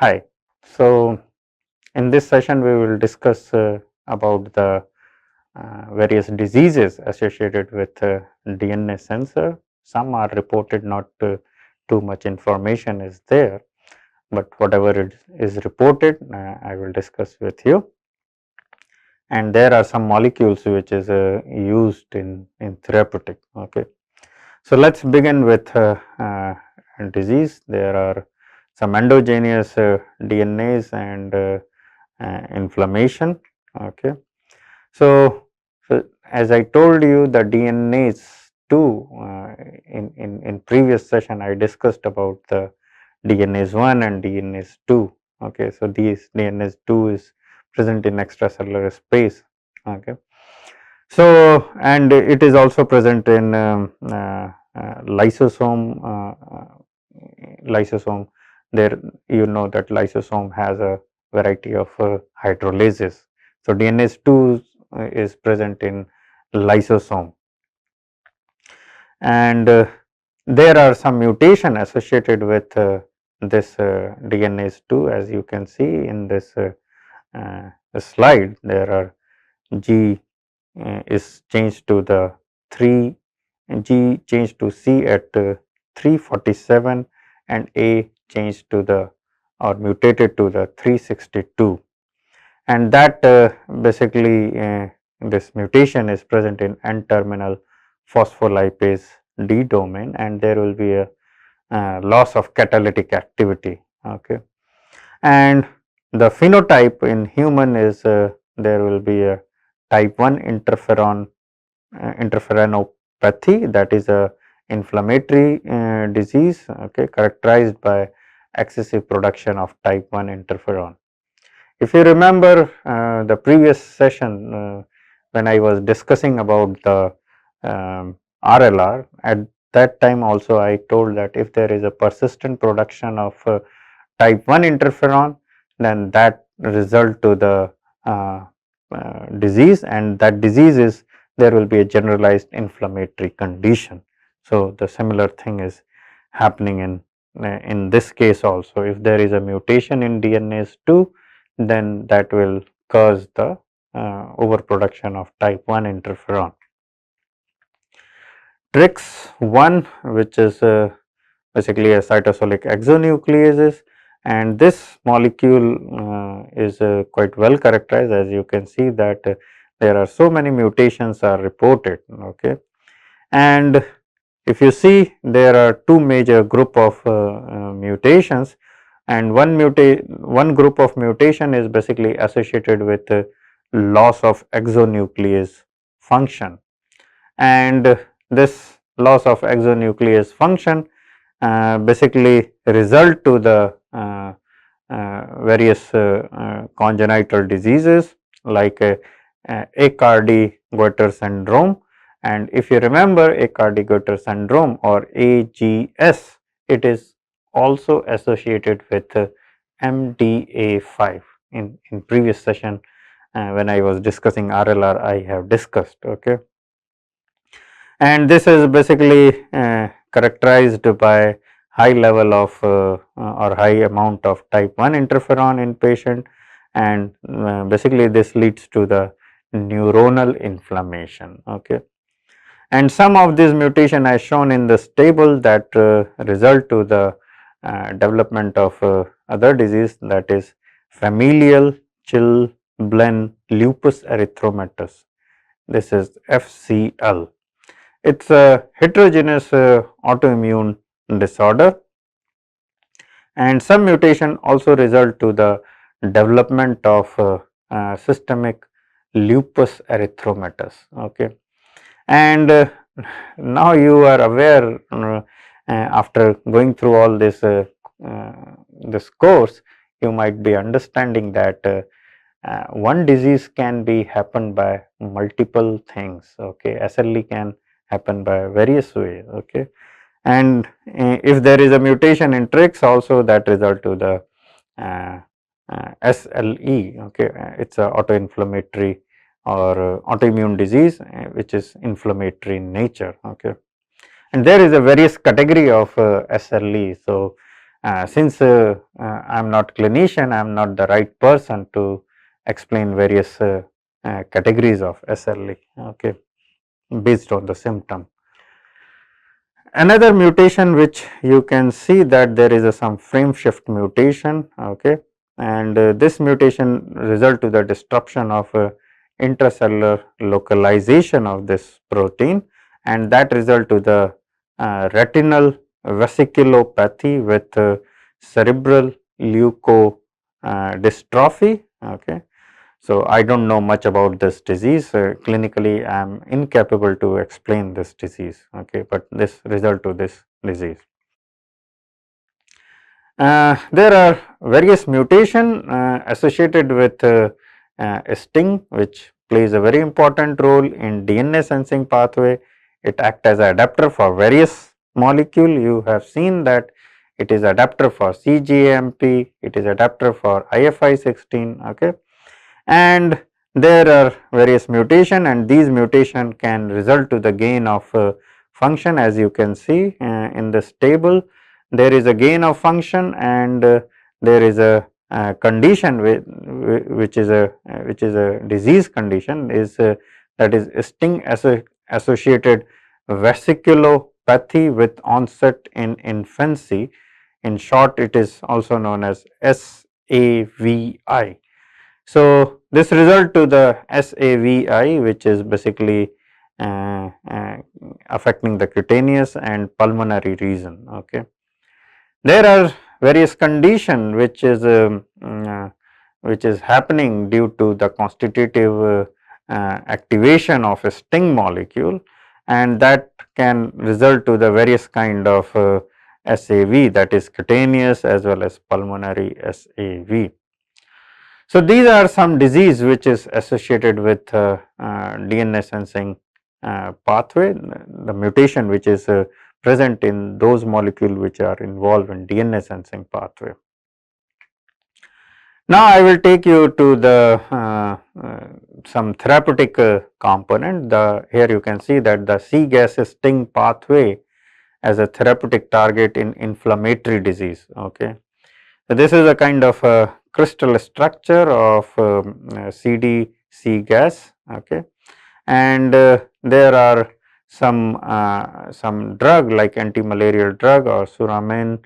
Hi. So, in this session we will discuss about the various diseases associated with DNA sensor. Some are reported, not too much information is there, but whatever it is reported I will discuss with you. And there are some molecules which is used in therapeutic. Okay. So, let us begin with disease. There are some endogenous DNAs and inflammation. Okay. So, as I told you, the DNAs too, in previous session I discussed about the DNase 1 and DNase 2. Okay. So, these DNase 2 is present in extracellular space. Okay. So, and it is also present in lysosome. Lysosome, there you know that lysosome has a variety of hydrolases. So, DNase 2 is present in lysosome, and there are some mutation associated with this DNase 2, as you can see in this slide. There are G is changed to the 3, G changed to C at 347 and A changed to the or mutated to the 362, and that basically this mutation is present in N-terminal phospholipase D domain, and there will be a loss of catalytic activity. Okay. And the phenotype in human is there will be a type 1 interferonopathy, that is a inflammatory disease, okay, characterized by excessive production of type 1 interferon. If you remember the previous session when I was discussing about the RLR, at that time also I told that if there is a persistent production of type 1 interferon, then that result to the disease, and that disease is there will be a generalized inflammatory condition. So, the similar thing is happening in this case also. If there is a mutation in DNase 2, then that will cause the overproduction of type 1 interferon. TRIX1, which is basically a cytosolic exonucleases, and this molecule is quite well characterized. As you can see that there are so many mutations are reported. Okay. And if you see, there are two major group of mutations, and one group of mutation is basically associated with loss of exonuclease function, and this loss of exonuclease function basically result to the various congenital diseases like Aicardi-Goutieres syndrome. And if you remember Aicardi-Goutieres syndrome or AGS, it is also associated with MDA5. In previous session when I was discussing RLR, I have discussed. Okay. And this is basically characterized by high level of or high amount of type 1 interferon in patient, and basically this leads to the neuronal inflammation. Okay. And some of these mutation as shown in this table that result to the development of other disease, that is familial chilblain lupus erythematosus. This is FCL. It is a heterogeneous autoimmune disorder, and some mutation also result to the development of systemic lupus erythematosus. Okay. And now you are aware after going through all this this course, you might be understanding that one disease can be happened by multiple things. Okay. SLE can happen by various ways. Okay. And if there is a mutation in TRIX also, that result to the SLE. Okay. It is a autoinflammatory or autoimmune disease which is inflammatory in nature. Okay. And there is a various category of SLE. So, Since I am not clinician, I am not the right person to explain various categories of SLE, okay, based on the symptom. Another mutation which you can see that there is some frame shift mutation, okay, and this mutation result to the disruption of intracellular localization of this protein, and that result to the retinal vesiculopathy with cerebral leukodystrophy, okay. So, I do not know much about this disease, clinically I am incapable to explain this disease, okay, but this result to this disease. There are various mutation associated with STING, which plays a very important role in DNA sensing pathway. It acts as an adapter for various molecule. You have seen that it is adapter for cGMP, it is adapter for IFI16, okay. And there are various mutation, and these mutation can result to the gain of function. As you can see in this table, there is a gain of function, and there is a condition which is a disease condition is that is STING associated vesiculopathy with onset in infancy. In short, it is also known as SAVI. So, this result to the SAVI, which is basically affecting the cutaneous and pulmonary region, okay. There are various condition which is happening due to the constitutive activation of a STING molecule, and that can result to the various kind of SAV, that is cutaneous as well as pulmonary SAV. So, these are some disease which is associated with DNA sensing pathway, the mutation which is present in those molecules which are involved in DNA sensing pathway. Now, I will take you to the some therapeutic component. Here you can see that the C-gas STING pathway as a therapeutic target in inflammatory disease, okay. So, this is a kind of crystal structure of CDC gas, okay, and there are some drug like anti-malarial drug or suramine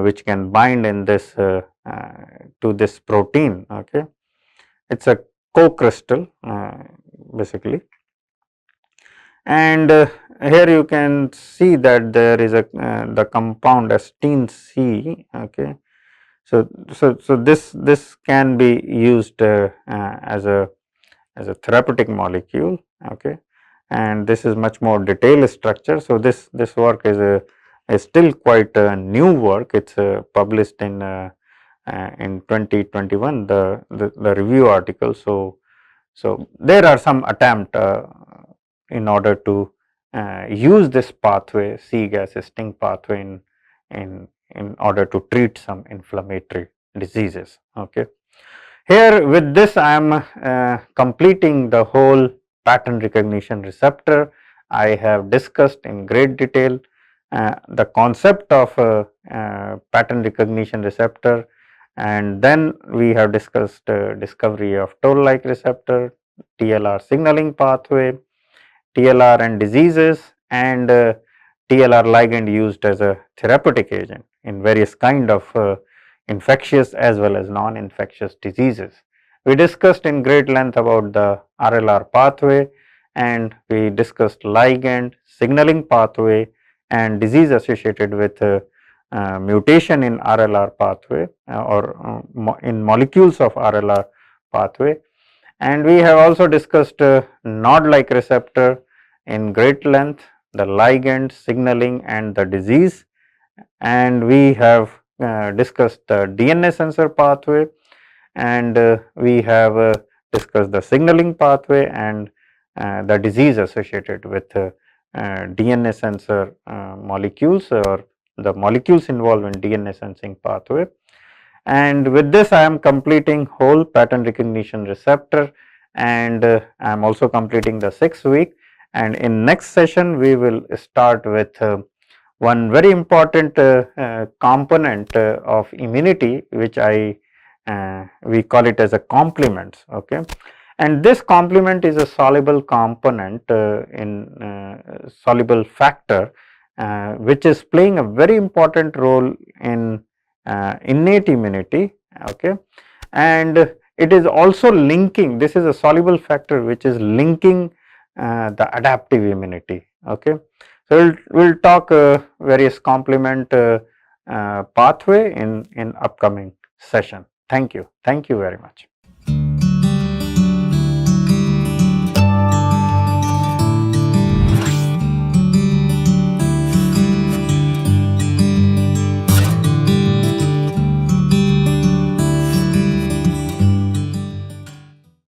which can bind in this to this protein, okay. It is a co-crystal basically, and here you can see that there is a the compound astine C, okay. So, this can be used as a therapeutic molecule, okay, and this is much more detailed structure. So, this work is still quite a new work. It is published in 2021 the review article. So, there are some attempt in order to use this pathway, C-gas STING pathway in order to treat some inflammatory diseases, okay. Here with this I am completing the whole pattern recognition receptor. I have discussed in great detail the concept of pattern recognition receptor, and then we have discussed discovery of toll-like receptor, TLR signaling pathway, TLR and diseases, and TLR ligand used as a therapeutic agent in various kind of infectious as well as non-infectious diseases. We discussed in great length about the RLR pathway, and we discussed ligand, signaling pathway, and disease associated with mutation in RLR pathway or in molecules of RLR pathway. And we have also discussed node-like receptor in great length, the ligand, signaling, and the disease, and we have discussed the DNA sensor pathway, and we have discussed the signaling pathway and the disease associated with DNA sensor molecules or the molecules involved in DNA sensing pathway. And with this I am completing whole pattern recognition receptor, and I am also completing the 6th week, and in next session we will start with one very important component of immunity, which we call it as a complement. Okay, and this complement is a soluble component in soluble factor, which is playing a very important role in innate immunity. Okay, and it is also linking. This is a soluble factor which is linking the adaptive immunity. Okay, so we'll talk various complement pathway in upcoming session. Thank you very much.